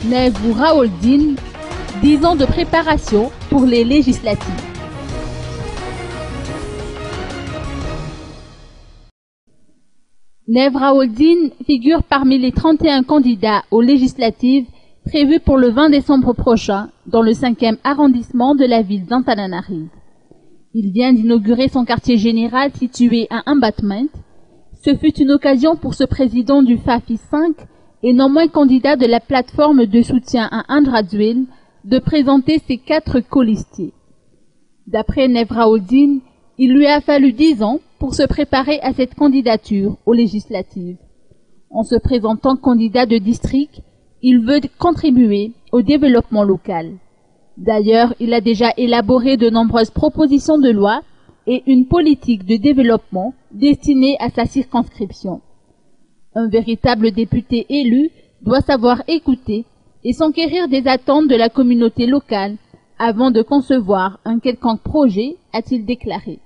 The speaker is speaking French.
Nevou Raoldine, 10 ans de préparation pour les législatives. Nevou Raoldine figure parmi les 31 candidats aux législatives prévues pour le 20 décembre prochain dans le 5e arrondissement de la ville d'Antananarive. Il vient d'inaugurer son quartier général situé à Ambatment. Ce fut une occasion pour ce président du FAFI 5 et non moins candidat de la plateforme de soutien à Andradzuil de présenter ses 4 colistiers. D'après Nevou Raoldine, il lui a fallu 10 ans pour se préparer à cette candidature aux législatives. En se présentant candidat de district, il veut contribuer au développement local. D'ailleurs, il a déjà élaboré de nombreuses propositions de loi et une politique de développement destinée à sa circonscription. Un véritable député élu doit savoir écouter et s'enquérir des attentes de la communauté locale avant de concevoir un quelconque projet, a-t-il déclaré.